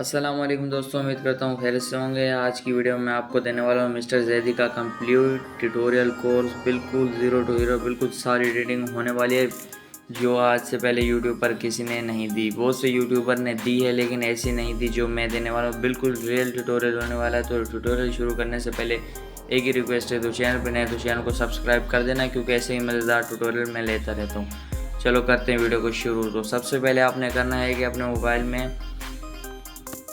अस्सलाम वालेकुम दोस्तों, उम्मीद करता हूँ खैरियत से होंगे। आज की वीडियो में आपको देने वाला हूँ मिस्टर जैदी का कंप्लीट ट्यूटोरियल कोर्स, बिल्कुल ज़ीरो टू हीरो, बिल्कुल सारी एडिटिंग होने वाली है जो आज से पहले यूट्यूब पर किसी ने नहीं दी। बहुत से यूट्यूबर ने दी है लेकिन ऐसी नहीं दी जो मैं देने वाला हूँ। बिल्कुल रियल ट्यूटोरियल होने वाला है। तो ट्यूटोरियल शुरू करने से पहले एक ही रिक्वेस्ट है, तो चैनल पर नए तो चैनल को सब्सक्राइब कर देना, क्योंकि ऐसे ही मज़ेदार ट्यूटोरियल मैं लेता रहता हूँ। चलो करते हैं वीडियो को शुरू। तो सबसे पहले आपने करना है कि अपने मोबाइल में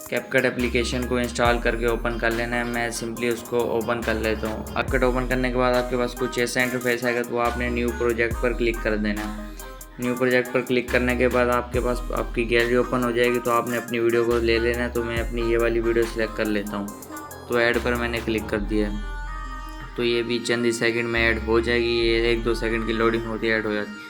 कैपकट एप्लीकेशन को इंस्टॉल करके ओपन कर लेना है। मैं सिंपली उसको ओपन कर लेता हूँ। कैपकट ओपन करने के बाद आपके पास कुछ ऐसा इंटरफेस आएगा, तो आपने न्यू प्रोजेक्ट पर क्लिक कर देना है। न्यू प्रोजेक्ट पर क्लिक करने के बाद आपके पास आपकी गैलरी ओपन हो जाएगी। तो आपने अपनी वीडियो को ले लेना है। तो मैं अपनी ये वाली वीडियो सेलेक्ट कर लेता हूँ। तो ऐड पर मैंने क्लिक कर दिया है। तो ये भी चंद ही सेकंड में ऐड हो जाएगी। ये 1-2 सेकंड की लोडिंग होती है, ऐड हो जाती है।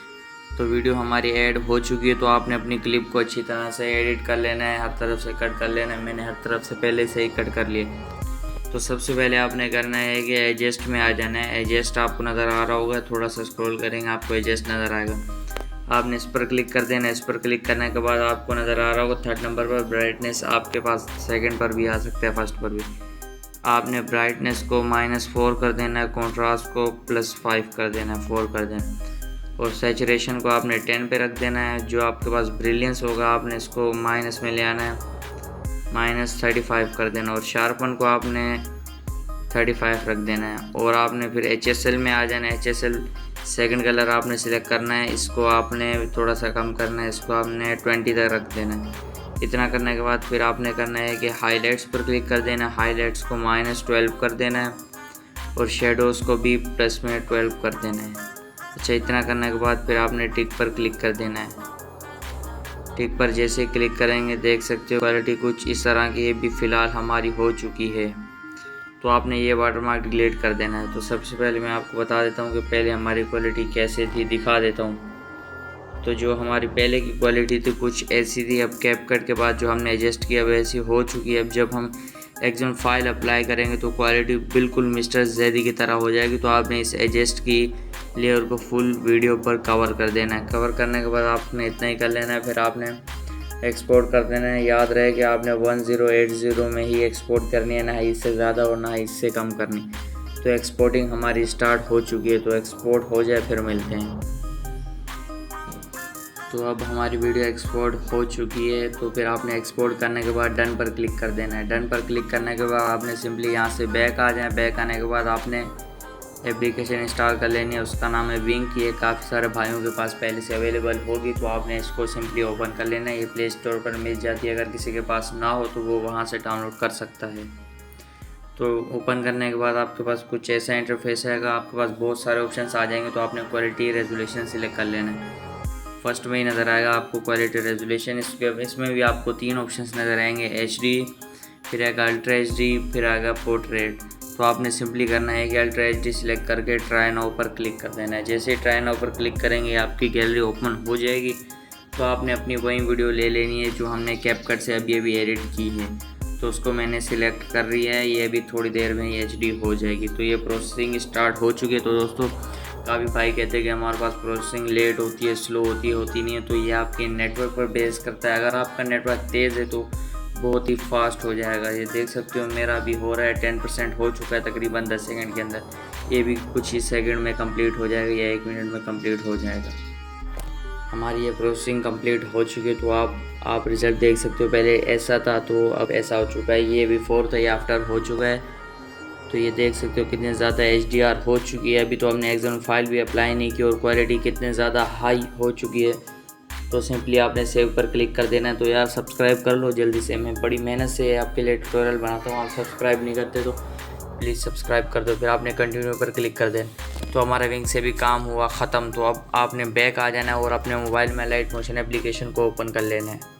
तो वीडियो हमारी ऐड हो चुकी है। तो आपने अपनी क्लिप को अच्छी तरह से एडिट कर लेना है, हर तरफ से कट कर लेना है। मैंने हर तरफ से पहले से ही कट कर लिया। तो सबसे पहले आपने करना है कि एडजस्ट में आ जाना है। एडजस्ट आपको नज़र आ रहा होगा, थोड़ा सा स्क्रॉल करेंगे आपको एडजस्ट नज़र आएगा। आपने इस पर क्लिक कर देना है। इस पर क्लिक करने के बाद आपको नज़र आ रहा होगा 3rd नंबर पर ब्राइटनेस। आपके पास 2nd पर भी आ सकता है, 1st पर भी। आपने ब्राइटनेस को -4 कर देना है, कॉन्ट्रास्ट को +5 कर देना है, 4 कर देना है, और सैचुरेशन को आपने 10 पे रख देना है। जो आपके पास ब्रिलियंस होगा आपने इसको माइनस में ले आना है, -35 कर देना, और शार्पन को आपने 35 रख देना है। और आपने फिर HSL में आ जाना है। HSL सेकंड कलर आपने सिलेक्ट करना है, इसको आपने थोड़ा सा कम करना है, इसको आपने 20 तक रख देना है। इतना करने के बाद फिर आपने करना है कि हाईलाइट्स पर क्लिक कर देना है। हाईलाइट्स को -12 कर देना है, और शेडोज़ को भी +12 कर देना है। अच्छा, इतना करने के बाद फिर आपने टिक पर क्लिक कर देना है। टिक पर जैसे क्लिक करेंगे देख सकते हो क्वालिटी कुछ इस तरह की ये भी फ़िलहाल हमारी हो चुकी है। तो आपने ये वाटरमार्क डिलीट कर देना है। तो सबसे पहले मैं आपको बता देता हूँ कि पहले हमारी क्वालिटी कैसे थी, दिखा देता हूँ। तो जो हमारी पहले की क्वालिटी थी कुछ ऐसी थी। अब कैपकट के बाद जो हमने एडजस्ट किया वैसी हो चुकी है। अब जब हम एक्शन फाइल अप्लाई करेंगे तो क्वालिटी बिल्कुल मिस्टर जैदी की तरह हो जाएगी। तो आपने इस एडजस्ट की लेयर को फुल वीडियो पर कवर कर देना है। कवर करने के बाद आपने इतना ही कर लेना है। फिर आपने एक्सपोर्ट कर देना है। याद रहे कि आपने 1080 में ही एक्सपोर्ट करनी है, ना ही इससे ज़्यादा और ना ही इससे कम करनी। तो एक्सपोर्टिंग हमारी स्टार्ट हो चुकी है। तो एक्सपोर्ट हो जाए फिर मिलते हैं। तो अब हमारी वीडियो एक्सपोर्ट हो चुकी है। तो फिर आपने एक्सपोर्ट करने के बाद डन पर क्लिक कर देना है। डन पर क्लिक करने के बाद आपने सिंपली यहाँ से बैक आ जाए। बैक आने के बाद आपने एप्लीकेशन इंस्टॉल कर लेनी है, उसका नाम है विंक। ये काफ़ी सारे भाइयों के पास पहले से अवेलेबल होगी। तो आपने इसको सिंपली ओपन कर लेना है। ये प्ले स्टोर पर मिल जाती है, अगर किसी के पास ना हो तो वो वहाँ से डाउनलोड कर सकता है। तो ओपन करने के बाद आपके पास कुछ ऐसा इंटरफेस आएगा। आपके पास बहुत सारे ऑप्शंस आ जाएंगे। तो आपने क्वालिटी रेजोल्यूशन सिलेक्ट कर लेना है। फर्स्ट में ही नज़र आएगा आपको क्वालिटी रेजोल्यूशन। इसमें भी आपको 3 ऑप्शंस नज़र आएंगे, HD, फिर आएगा अल्ट्रा HD, फिर आएगा पोर्ट्रेट। तो आपने सिंपली करना है कि अल्ट्रा HD सिलेक्ट करके ट्राई नाउ पर क्लिक कर देना है। जैसे ही ट्राई नाउ पर क्लिक करेंगे आपकी गैलरी ओपन हो जाएगी। तो आपने अपनी वही वीडियो ले लेनी है जो हमने कैपकट से अभी एडिट की है। तो उसको मैंने सिलेक्ट कर रही है। ये अभी थोड़ी देर में ही HD हो जाएगी। तो ये प्रोसेसिंग स्टार्ट हो चुकी है। तो दोस्तों काफ़ी भाई कहते हैं कि हमारे पास प्रोसेसिंग लेट होती है, स्लो होती नहीं है। तो ये आपके नेटवर्क पर बेस करता है। अगर आपका नेटवर्क तेज़ है तो बहुत ही फास्ट हो जाएगा। ये देख सकते हो मेरा भी हो रहा है, 10% हो चुका है तकरीबन 10 सेकंड के अंदर। ये भी कुछ ही सेकंड में कंप्लीट हो जाएगा या 1 मिनट में कंप्लीट हो जाएगा। हमारी ये प्रोसेसिंग कंप्लीट हो चुकी है। तो आप रिज़ल्ट देख सकते हो। पहले ऐसा था तो अब ऐसा हो चुका है। ये बिफोर था, ये आफ्टर हो चुका है। तो ये देख सकते हो कितने ज़्यादा HDR हो चुकी है। अभी तो हमने एक्शन फाइल भी अप्लाई नहीं की और क्वालिटी कितने ज़्यादा हाई हो चुकी है। तो सिंपली आपने सेव पर क्लिक कर देना है। तो यार सब्सक्राइब कर लो जल्दी से। मैं बड़ी मेहनत से आपके लिए ट्यूटोरियल बनाता हूँ, आप सब्सक्राइब नहीं करते तो प्लीज़ सब्सक्राइब कर दो। फिर आपने कंटिन्यू पर क्लिक कर देना। तो हमारा विंग से भी काम हुआ ख़त्म। तो अब आपने बैक आ जाना है और अपने मोबाइल में लाइट मोशन एप्लीकेशन को ओपन कर लेना है।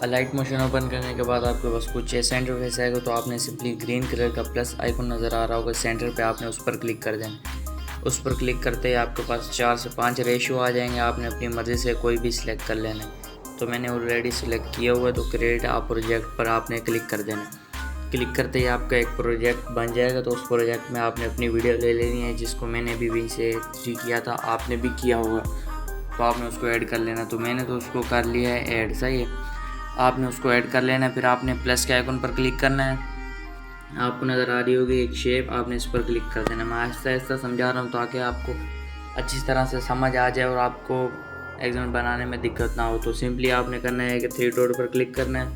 लाइट मोशन ओपन करने के बाद आपके पास कुछ ऐसा इंटरफेस आएगा। तो आपने सिंपली ग्रीन कलर का प्लस आइकन नज़र आ रहा होगा सेंटर पे, आपने उस पर क्लिक कर देना। उस पर क्लिक करते ही आपके पास 4 से 5 रेशियो आ जाएंगे। आपने अपनी मर्ज़ी से कोई भी सिलेक्ट कर लेना है। तो मैंने ऑलरेडी सिलेक्ट किया हुआ है। तो क्रिएट आ प्रोजेक्ट पर आपने क्लिक कर देना। क्लिक करते ही आपका एक प्रोजेक्ट बन जाएगा। तो उस प्रोजेक्ट में आपने अपनी वीडियो ले लेनी है, जिसको मैंने भी विंग से किया था, आपने भी किया होगा। तो आपने उसको ऐड कर लेना। तो मैंने तो उसको कर लिया है ऐड, सही है। आपने उसको ऐड कर लेना है। फिर आपने प्लस के आइकन पर क्लिक करना है। आपको नज़र आ रही होगी एक शेप, आपने इस पर क्लिक कर देना। मैं आहिस्ता आहिस्ता समझा रहा हूँ ताकि आपको अच्छी तरह से समझ आ जाए और आपको एग्जाम बनाने में दिक्कत ना हो। तो सिंपली आपने करना है कि 3 डॉट पर क्लिक करना है,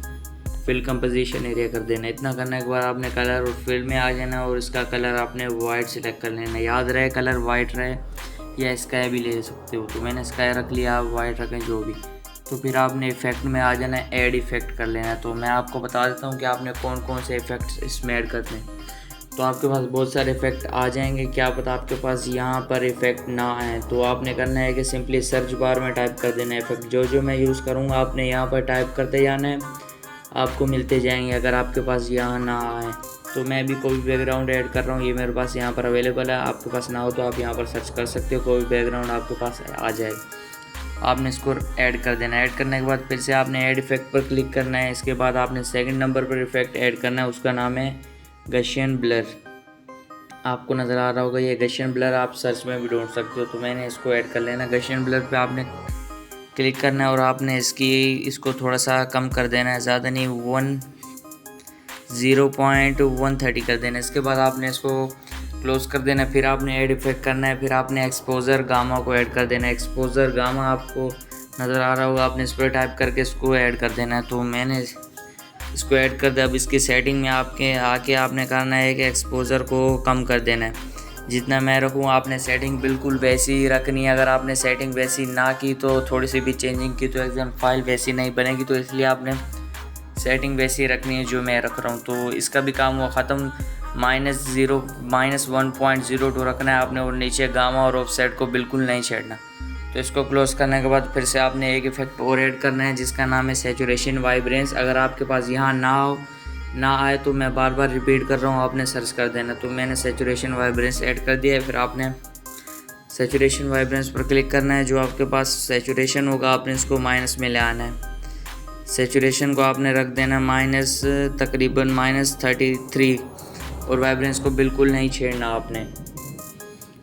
फिल कंपोजिशन एरिया कर देना। इतना करने के बाद आपने कलर और फिल में आ जाना और इसका कलर आपने वाइट सेलेक्ट कर लेना। याद रहे कलर वाइट रहे, या स्काई भी ले सकते हो। तो मैंने स्काई रख लिया, आप वाइट रखें जो भी। तो फिर आपने इफेक्ट में आ जाना है, ऐड इफेक्ट कर लेना है। तो मैं आपको बता देता हूँ कि आपने कौन कौन से इफेक्ट्स इसमें ऐड करते हैं। तो आपके पास बहुत सारे इफेक्ट आ जाएंगे, क्या पता आपके पास यहाँ पर इफेक्ट ना आए। तो आपने करना है कि सिंपली सर्च बार में टाइप कर देना है इफेक्ट। जो मैं यूज़ करूँगा आपने यहाँ पर टाइप करते जाना है, आपको मिलते जाएंगे अगर आपके पास यहाँ ना आए। तो मैं भी कोई बैकग्राउंड ऐड कर रहा हूँ, ये मेरे पास यहाँ पर अवेलेबल है। आपके पास ना हो तो आप यहाँ पर सर्च कर सकते हो, कोई बैकग्राउंड आपके पास आ जाएगा। आपने इसको ऐड कर देना है। ऐड करने के बाद फिर से आपने ऐड इफेक्ट पर क्लिक करना है। इसके बाद आपने सेकंड नंबर पर इफेक्ट ऐड करना है, उसका नाम है गशियन ब्लर। आपको नज़र आ रहा होगा ये गशियन ब्लर, आप सर्च में भी ढूंढ सकते हो। तो मैंने इसको ऐड कर लेना। गशियन ब्लर पे आपने क्लिक करना है और आपने इसको थोड़ा सा कम कर देना है, ज़्यादा नहीं, 0.130 कर देना है। इसके बाद आपने इसको क्लोज कर देना है। फिर आपने ऐड इफेक्ट करना है। फिर आपने एक्सपोजर गामा को ऐड कर देना है। एक्सपोजर गामा आपको नज़र आ रहा होगा, आपने इस पर टाइप करके इसको ऐड कर देना है। तो मैंने इसको ऐड कर दिया। अब इसकी सेटिंग में आके आपने करना है कि एक्सपोजर को कम कर देना है। जितना मैं रखूँ आपने सेटिंग बिल्कुल वैसी ही रखनी है। अगर आपने सेटिंग वैसी ना की तो थोड़ी सी भी चेंजिंग की तो एग्जाम फाइल वैसी नहीं बनेगी। तो इसलिए आपने सेटिंग वैसी रखनी है जो मैं रख रहा हूँ। तो इसका भी काम हुआ ख़त्म। -1.02 रखना है आपने, और नीचे गामा और ऑफसेट को बिल्कुल नहीं छेड़ना। तो इसको क्लोज करने के बाद फिर से आपने एक इफेक्ट और ऐड करना है जिसका नाम है सैचुरेशन वाइब्रेंस। अगर आपके पास यहाँ ना आए तो मैं बार बार रिपीट कर रहा हूँ, आपने सर्च कर देना। तो मैंने सैचुरेशन वाइब्रेंस ऐड कर दिया है। फिर आपने सैचुरेशन वाइब्रेंस पर क्लिक करना है। जो आपके पास सैचुरेशन होगा आपने इसको माइनस में ले आना है। सैचुरेशन को आपने रख देना तकरीबन -33, और वाइब्रेंस को बिल्कुल नहीं छेड़ना आपने,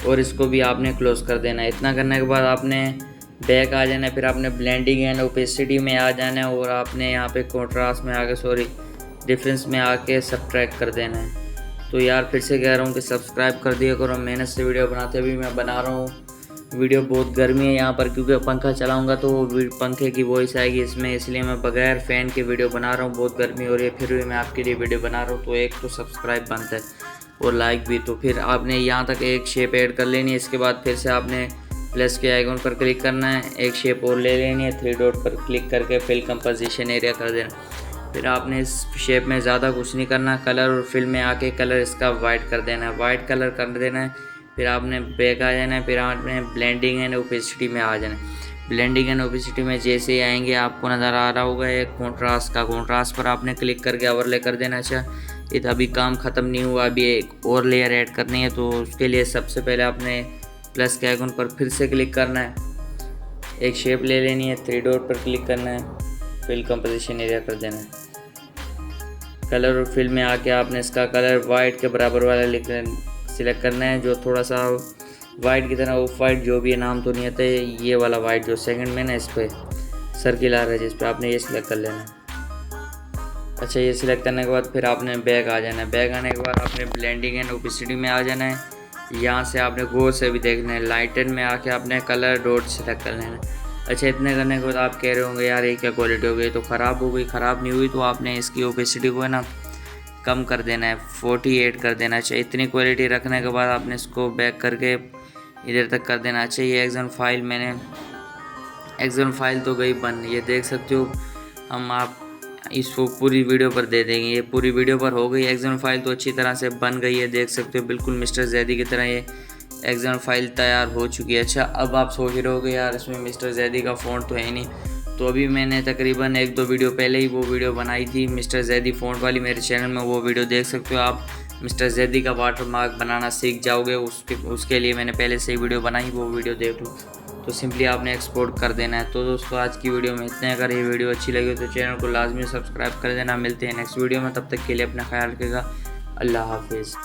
और इसको भी आपने क्लोज कर देना है। इतना करने के बाद आपने बैक आ जाना है। फिर आपने ब्लेंडिंग एंड ओपेसिटी में आ जाना है, और आपने यहाँ पे कॉन्ट्रास्ट में आके डिफरेंस में आके सब्ट्रैक्ट कर देना है। तो यार फिर से कह रहा हूँ कि सब्सक्राइब कर दिया करो, मेहनत से वीडियो बनाते भी मैं बना रहा हूँ। वीडियो बहुत गर्मी है यहाँ पर, क्योंकि पंखा चलाऊँगा तो पंखे की वॉइस आएगी इसमें, इसलिए मैं बगैर फ़ैन के वीडियो बना रहा हूँ। बहुत गर्मी हो रही है, फिर भी मैं आपके लिए वीडियो बना रहा हूँ। तो एक तो सब्सक्राइब बनता है और लाइक भी। तो फिर आपने यहाँ तक एक शेप ऐड कर लेनी है। इसके बाद फिर से आपने प्लस के आइकन पर क्लिक करना है, एक शेप और ले लेनी है, 3 डॉट पर क्लिक करके फिल कंपोजिशन एरिया कर देना। फिर आपने इस शेप में ज़्यादा कुछ नहीं करना, कलर और फिल में आके कलर इसका वाइट कर देना है, वाइट कलर कर देना है। फिर आपने बैक आ जाना है। फिर आपने ब्लेंडिंग एंड ओपेसिटी में आ जाना है। ब्लेंडिंग एंड ओपेसिटी में जैसे ही आएंगे आपको नज़र आ रहा होगा एक कॉन्ट्रास्ट पर आपने क्लिक करके ओवरले कर देना। अच्छा, ये तो अभी काम ख़त्म नहीं हुआ, अभी एक और लेयर ऐड करनी है। तो उसके लिए सबसे पहले आपने प्लस के आइकन पर फिर से क्लिक करना है, एक शेप ले लेनी है, 3 डॉट पर क्लिक करना है, फिल कंपोजिशन एरिया कर देना है। कलर और फिल में आके आपने इसका कलर वाइट के बराबर वाला सिलेक्ट करना है, जो थोड़ा सा वाइट की तरह, ऑफ वाइट जो भी है, नाम तो नहीं आता, ये वाला वाइट जो सेकंड में ना इस पर सर्किल आ रहा है जिस पर आपने ये सिलेक्ट कर लेना है। अच्छा, ये सिलेक्ट करने के बाद फिर आपने बैक आ जाना है। बैक आने के बाद आपने ब्लेंडिंग एंड ओपेसिटी में आ जाना है। यहाँ से आपने गौर से भी देखना है, लाइटन में आके आपने कलर डॉट सेलेक्ट कर लेना है। अच्छा, इतने करने के बाद आप कह रहे होंगे यार ये क्या क्वालिटी हो गई, तो ख़राब हो गई। ख़राब नहीं हुई, तो आपने इसकी ओपेसिटी को है ना कम कर देना है, 48 कर देना चाहिए। इतनी क्वालिटी रखने के बाद आपने इसको बैक करके इधर तक कर देना चाहिए। एक्शन फाइल तो गई बन, ये देख सकते हो। हम आप इसको पूरी वीडियो पर दे देंगे, ये पूरी वीडियो पर हो गई। एक्शन फाइल तो अच्छी तरह से बन गई है, देख सकते हो, बिल्कुल मिस्टर जैदी की तरह ये एक्शन फाइल तैयार हो चुकी है। अच्छा, अब आप सोच रहे होगे यार इसमें मिस्टर जैदी का फ़ॉन्ट तो है नहीं। तो अभी मैंने तकरीबन 1-2 वीडियो पहले ही वो वीडियो बनाई थी मिस्टर जैदी फ़ॉन्ट वाली, मेरे चैनल में वो वीडियो देख सकते हो। आप मिस्टर जैदी का वाटरमार्क बनाना सीख जाओगे, उसके लिए मैंने पहले से ही वीडियो बनाई, वो वीडियो देख लो। तो सिंपली आपने एक्सपोर्ट कर देना है। तो दोस्तों आज की वीडियो में इतने। अगर ये वीडियो अच्छी लगी तो चैनल को लाजमी सब्सक्राइब कर देना। मिलते हैं नेक्स्ट वीडियो में, तब तक के लिए अपना ख्याल रखिएगा। अल्लाह हाफिज़।